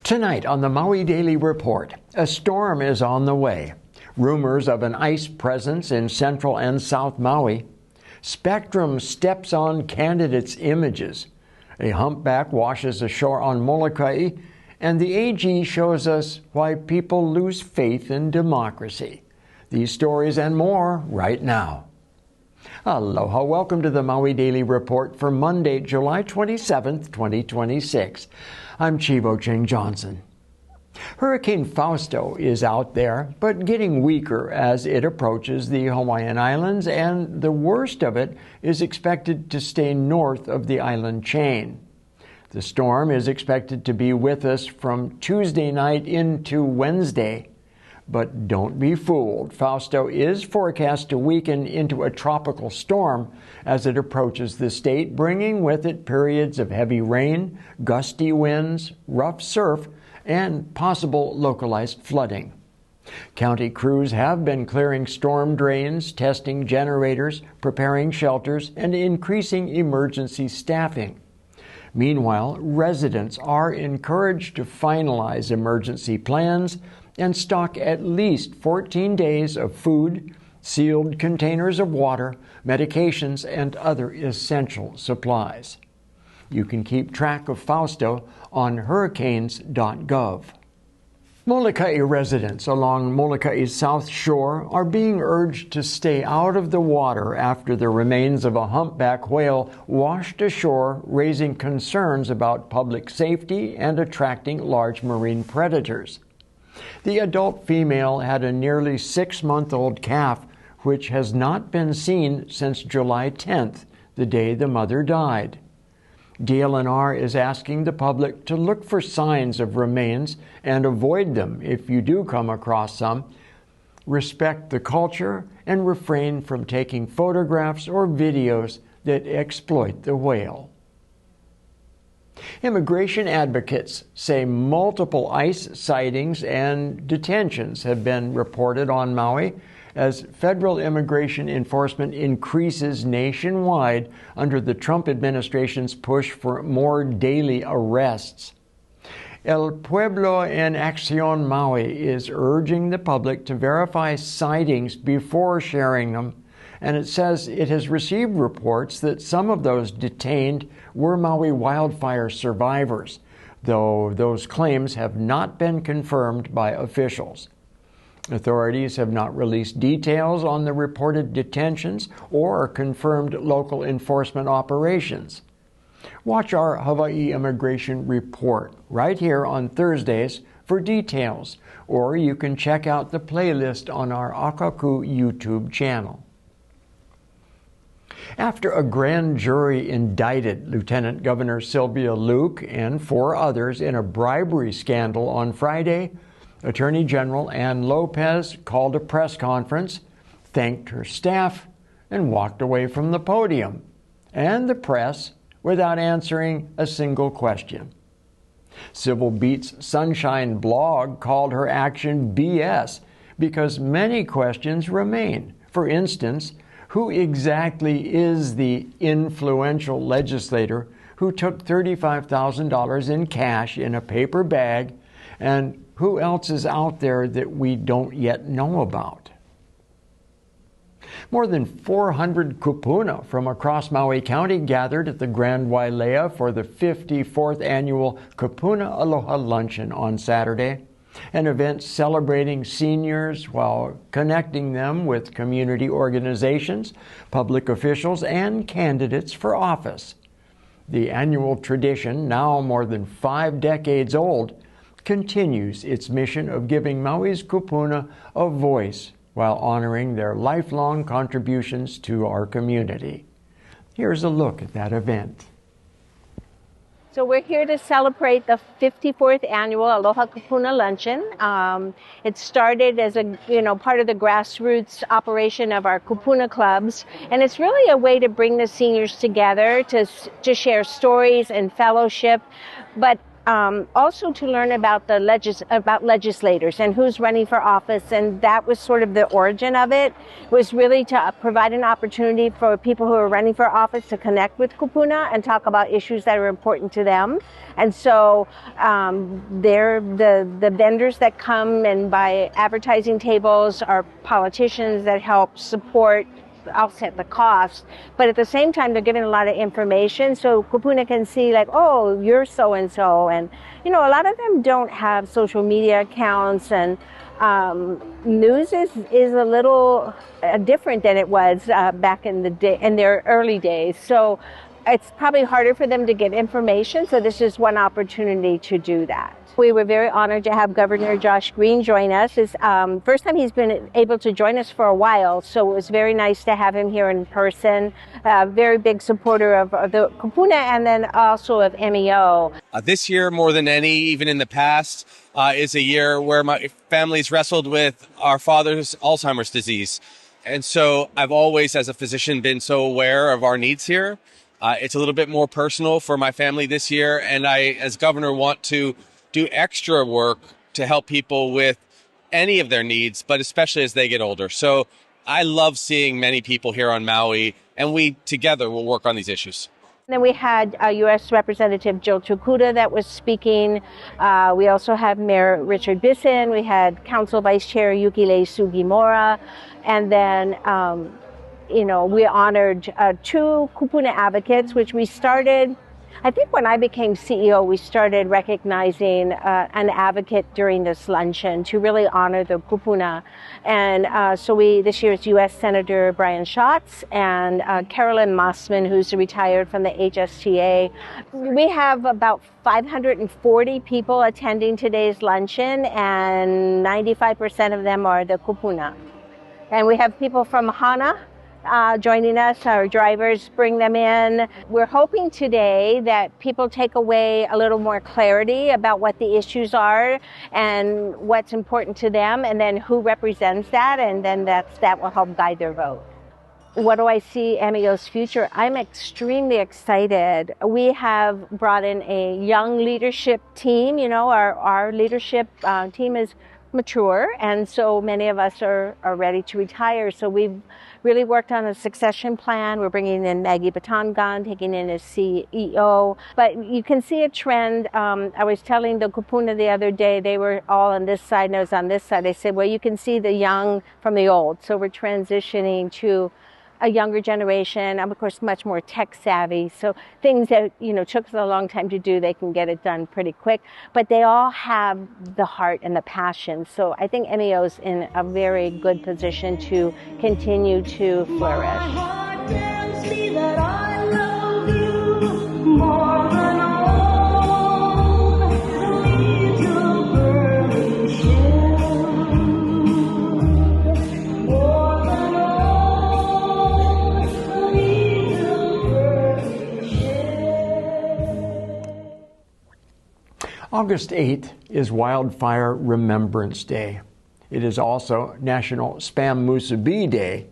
Tonight on the Maui Daily Report, a storm is on the way. Rumors of an ice presence in central and south Maui. Spectrum steps on candidates' images. A humpback washes ashore on Molokaʻi, and the AG shows us why people lose faith in democracy. These stories and more right now. Aloha, welcome to the Maui Daily Report for Monday, July 27th, 2026. I'm Chiebo Ching Johnson. Hurricane Fausto is out there, but getting weaker as it approaches the Hawaiian Islands, and the worst of it is expected to stay north of the island chain. The storm is expected to be with us from Tuesday night into Wednesday. But don't be fooled. Fausto is forecast to weaken into a tropical storm as it approaches the state, bringing with it periods of heavy rain, gusty winds, rough surf, and possible localized flooding. County crews have been clearing storm drains, testing generators, preparing shelters, and increasing emergency staffing. Meanwhile, residents are encouraged to finalize emergency plans and stock at least 14 days of food, sealed containers of water, medications, and other essential supplies. You can keep track of Fausto on hurricanes.gov. Molokaʻi residents along Molokaʻi's south shore are being urged to stay out of the water after the remains of a humpback whale washed ashore, raising concerns about public safety and attracting large marine predators. The adult female had a nearly 6-month-old calf, which has not been seen since July 10th, the day the mother died. DLNR is asking the public to look for signs of remains and avoid them if you do come across some. Respect the culture and refrain from taking photographs or videos that exploit the whale. Immigration advocates say multiple ICE sightings and detentions have been reported on Maui as federal immigration enforcement increases nationwide under the Trump administration's push for more daily arrests. El Pueblo en Acción Maui is urging the public to verify sightings before sharing them, and it says it has received reports that some of those detained were Maui wildfire survivors, though those claims have not been confirmed by officials. Authorities have not released details on the reported detentions or confirmed local enforcement operations. Watch our Hawaii Immigration Report right here on Thursdays for details, or you can check out the playlist on our Akakū YouTube channel. After a grand jury indicted Lieutenant Governor Sylvia Luke and 4 others in a bribery scandal on Friday, Attorney General Anne Lopez called a press conference, thanked her staff, and walked away from the podium and the press without answering a single question. Civil Beat's Sunshine blog called her action BS because many questions remain. For instance, who exactly is the influential legislator who took $35,000 in cash in a paper bag, and who else is out there that we don't yet know about? More than 400 Kūpuna from across Maui County gathered at the Grand Wailea for the 54th annual Kūpuna Aloha Luncheon on Saturday, an event celebrating seniors while connecting them with community organizations, public officials, and candidates for office. The annual tradition, now more than 5 decades old, continues its mission of giving Maui's Kūpuna a voice while honoring their lifelong contributions to our community. Here's a look at that event. So we're here to celebrate the 54th annual Aloha Kūpuna Luncheon. It started as a part of the grassroots operation of our Kūpuna clubs, and it's really a way to bring the seniors together to share stories and fellowship. But also to learn about about legislators and who's running for office, and that was sort of the origin of it. Was really to provide an opportunity for people who are running for office to connect with Kūpuna and talk about issues that are important to them. And so they're the vendors that come and buy advertising tables are politicians that help support offset the cost, but at the same time they're giving a lot of information so Kūpuna can see like, oh, you're so and so, and a lot of them don't have social media accounts, and news is a little different than it was back in the day, in their early days. So it's probably harder for them to get information. So this is one opportunity to do that. We were very honored to have Governor Josh Green join us. It's first time he's been able to join us for a while, so it was very nice to have him here in person. Very big supporter of the Kūpuna and then also of MEO. This year, more than any, even in the past, is a year where my family's wrestled with our father's Alzheimer's disease. And so I've always, as a physician, been so aware of our needs here. It's a little bit more personal for my family this year, and I, as governor, want to do extra work to help people with any of their needs, but especially as they get older. So I love seeing many people here on Maui, and we together will work on these issues. Then we had U.S. Representative Jill Tokuda that was speaking. We also have Mayor Richard Bisson. We had Council Vice Chair Yukile Sugimura. And then, we honored 2 Kūpuna advocates, which we started. I think when I became CEO, we started recognizing an advocate during this luncheon to really honor the Kūpuna. And so this year is U.S. Senator Brian Schatz and Carolyn Mossman, who's retired from the HSTA. We have about 540 people attending today's luncheon, and 95% of them are the Kūpuna. And we have people from Hana joining us. Our drivers bring them in. We're hoping today that people take away a little more clarity about what the issues are and what's important to them, and then who represents that, and then that will help guide their vote. What do I see MEO's future? I'm extremely excited. We have brought in a young leadership team. Our leadership team is mature, and so many of us are ready to retire. So we've really worked on a succession plan. We're bringing in Maggie Batangan, taking in as CEO. But you can see a trend. I was telling the Kūpuna the other day, they were all on this side and I was on this side. I said, well, you can see the young from the old. So we're transitioning to a younger generation. I'm, of course, much more tech savvy. So things that, took us a long time to do, they can get it done pretty quick. But they all have the heart and the passion. So I think MEO's in a very good position to continue to flourish. My heart tells me that I love you more than all the leaves of burning shell. More than all the leaves of burning shell. August 8th is Wildfire Remembrance Day. It is also National Spam Musubi Day,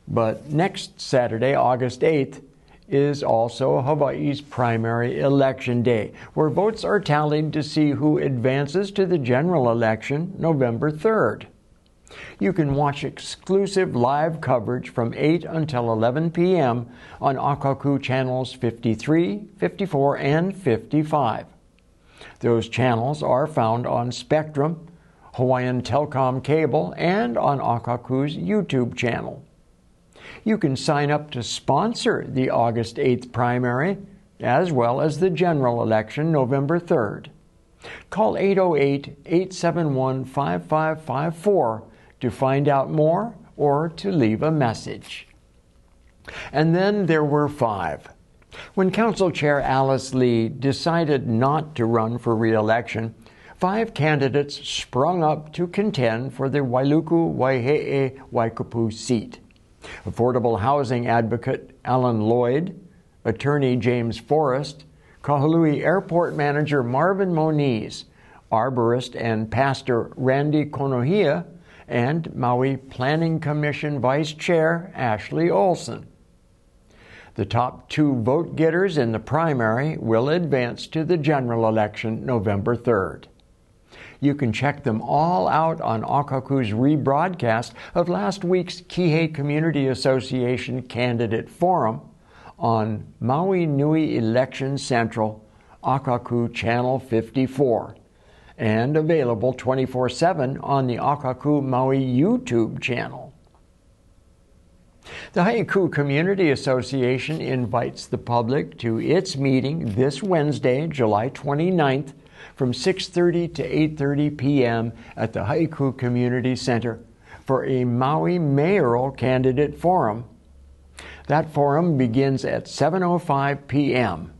but next Saturday, August 8th, is also Hawaii's primary election day, where votes are tallied to see who advances to the general election November 3rd. You can watch exclusive live coverage from 8 until 11 p.m. on Akakū channels 53, 54, and 55. Those channels are found on Spectrum, Hawaiian Telcom Cable, and on Akakū's YouTube channel. You can sign up to sponsor the August 8th primary, as well as the general election November 3rd. Call 808-871-5554 to find out more or to leave a message. And then there were 5. When Council Chair Alice Lee decided not to run for re-election, 5 candidates sprung up to contend for the Wailuku-Waiheʻe Waikupu seat. Affordable housing advocate Alan Lloyd, attorney James Forrest, Kahului Airport manager Marvin Moniz, arborist and pastor Randy Konohia, and Maui Planning Commission Vice Chair Ashley Olson. The top 2 vote getters in the primary will advance to the general election November 3rd. You can check them all out on Akakū's rebroadcast of last week's Kihei Community Association Candidate Forum on Maui Nui Election Central, Akakū Channel 54, and available 24/7 on the Akakū Maui YouTube channel. The Haʻikū Community Association invites the public to its meeting this Wednesday, July 29th, from 6:30 to 8:30 p.m. at the Haʻikū Community Center for a Maui Mayoral Candidate Forum. That forum begins at 7:05 p.m.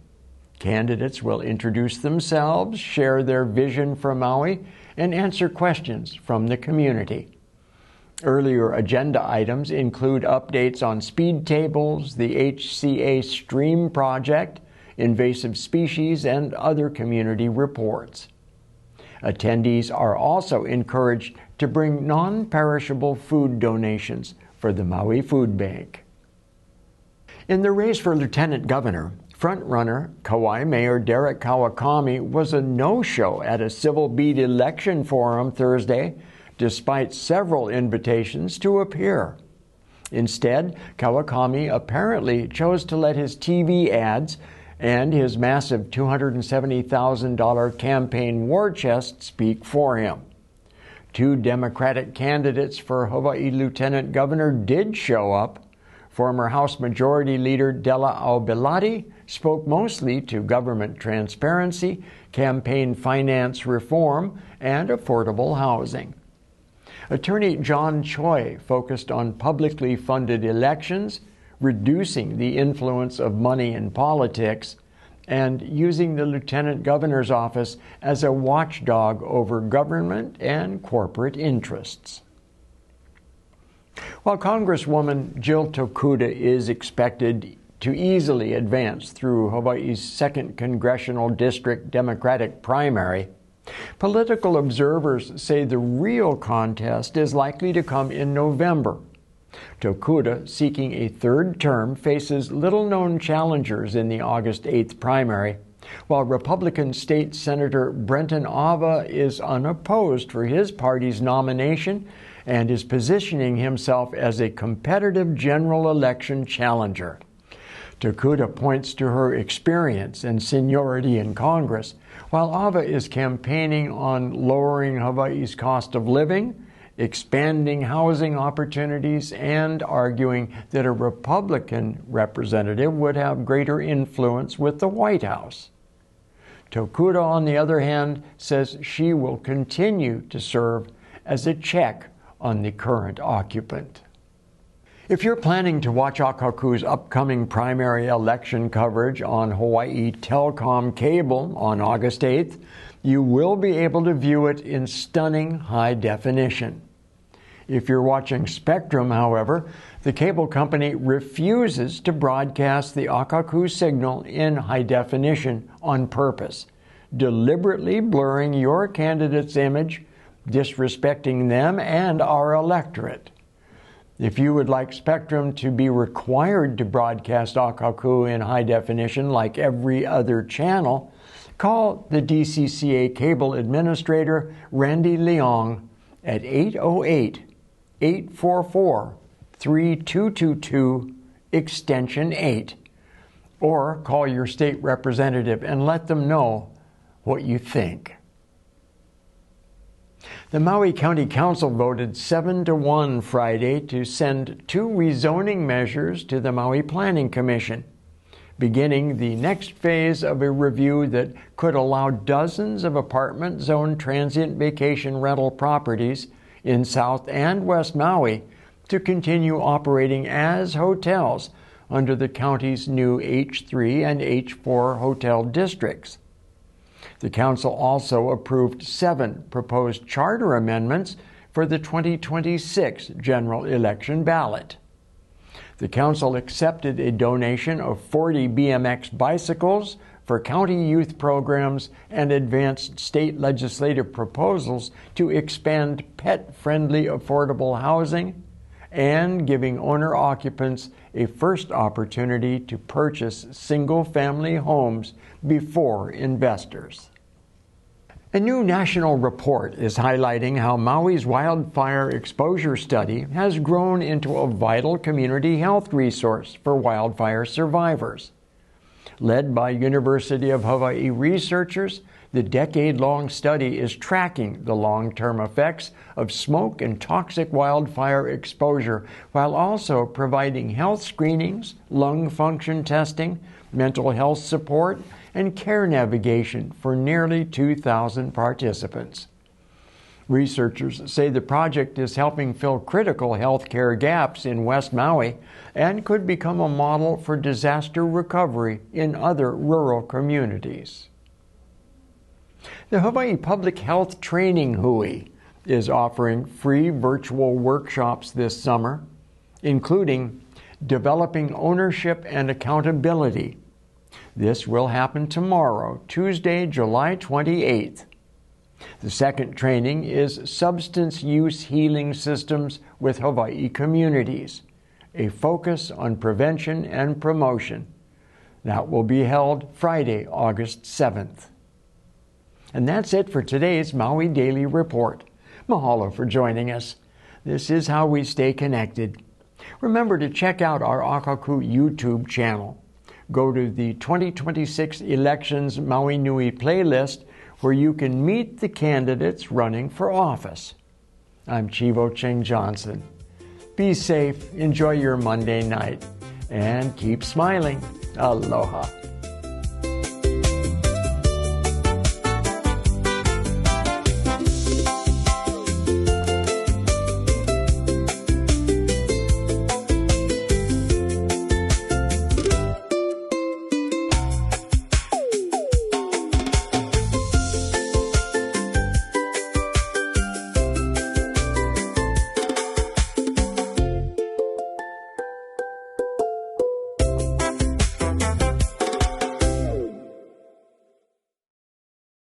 Candidates will introduce themselves, share their vision for Maui, and answer questions from the community. Earlier agenda items include updates on speed tables, the HCA Stream Project, invasive species, and other community reports. Attendees are also encouraged to bring non-perishable food donations for the Maui Food Bank. In the race for lieutenant governor, frontrunner Kauai Mayor Derek Kawakami was a no-show at a civil beat election forum Thursday, despite several invitations to appear. Instead, Kawakami apparently chose to let his TV ads and his massive $270,000 campaign war chest speak for him. 2 Democratic candidates for Hawaii Lieutenant Governor did show up. Former House Majority Leader Della Aubelati spoke mostly to government transparency, campaign finance reform, and affordable housing. Attorney John Choi focused on publicly funded elections, reducing the influence of money in politics, and using the lieutenant governor's office as a watchdog over government and corporate interests. While Congresswoman Jill Tokuda is expected to easily advance through Hawaii's 2nd Congressional District Democratic primary, political observers say the real contest is likely to come in November. Tokuda, seeking a 3rd term, faces little-known challengers in the August 8th primary, while Republican State Senator Brenton Ava is unopposed for his party's nomination and is positioning himself as a competitive general election challenger. Tokuda points to her experience and seniority in Congress, while Ava is campaigning on lowering Hawaii's cost of living, expanding housing opportunities, and arguing that a Republican representative would have greater influence with the White House. Tokuda, on the other hand, says she will continue to serve as a check on the current occupant. If you're planning to watch Akakū's upcoming primary election coverage on Hawaii Telcom Cable on August 8th, you will be able to view it in stunning high definition. If you're watching Spectrum, however, the cable company refuses to broadcast the Akakū signal in high definition on purpose, deliberately blurring your candidate's image, disrespecting them and our electorate. If you would like Spectrum to be required to broadcast Akakū in high definition like every other channel, call the DCCA cable administrator, Randy Leong, at 808-844-3222, extension 8, or call your state representative and let them know what you think. The Maui County Council voted 7-1 Friday to send 2 rezoning measures to the Maui Planning Commission, beginning the next phase of a review that could allow dozens of apartment zone transient vacation rental properties in South and West Maui to continue operating as hotels under the county's new H3 and H4 hotel districts. The Council also approved 7 proposed charter amendments for the 2026 general election ballot. The Council accepted a donation of 40 BMX bicycles for county youth programs and advanced state legislative proposals to expand pet-friendly affordable housing and giving owner-occupants a first opportunity to purchase single-family homes before investors. A new national report is highlighting how Maui's wildfire exposure study has grown into a vital community health resource for wildfire survivors. Led by University of Hawaii researchers, the decade-long study is tracking the long-term effects of smoke and toxic wildfire exposure while also providing health screenings, lung function testing, mental health support, and care navigation for nearly 2,000 participants. Researchers say the project is helping fill critical health care gaps in West Maui and could become a model for disaster recovery in other rural communities. The Hawaii Public Health Training Hui is offering free virtual workshops this summer, including developing ownership and accountability. This will happen tomorrow, Tuesday, July 28th. The second training is Substance Use Healing Systems with Hawaii Communities, a focus on prevention and promotion. That will be held Friday, August 7th. And that's it for today's Maui Daily Report. Mahalo for joining us. This is how we stay connected. Remember to check out our Akakū YouTube channel. Go to the 2026 Elections Maui Nui playlist where you can meet the candidates running for office. I'm Chiebo Ching Johnson. Be safe, enjoy your Monday night, and keep smiling. Aloha.